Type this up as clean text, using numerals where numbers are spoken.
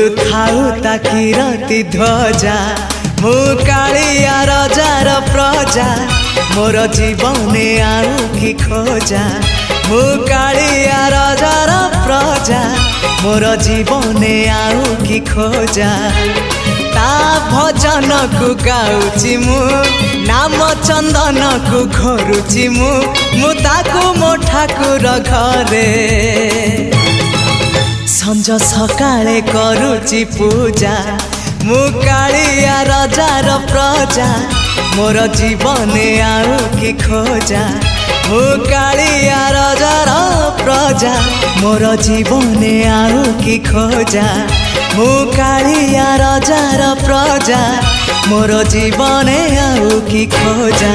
उड़ुथाउ ताकि रति ध्वजा मु कालिया रजार प्रजा मोर जीवने आउ कि खोजा मु कालिया रजार प्रजा मोर जीवने आउ कि खोजा ता भजन को गाउची मु नाम चंदन को घरुची मु ताकू मो ठाकुर घरे संज सकाळे करुची पूजा मु कालिया रजार प्रजा मोर जीवने आउ कि खोजा मु कालिया रजार प्रजा मोर जीवने आउ कि खोजा मु कालिया रजार प्रजा मोर जीवने आउ कि खोजा।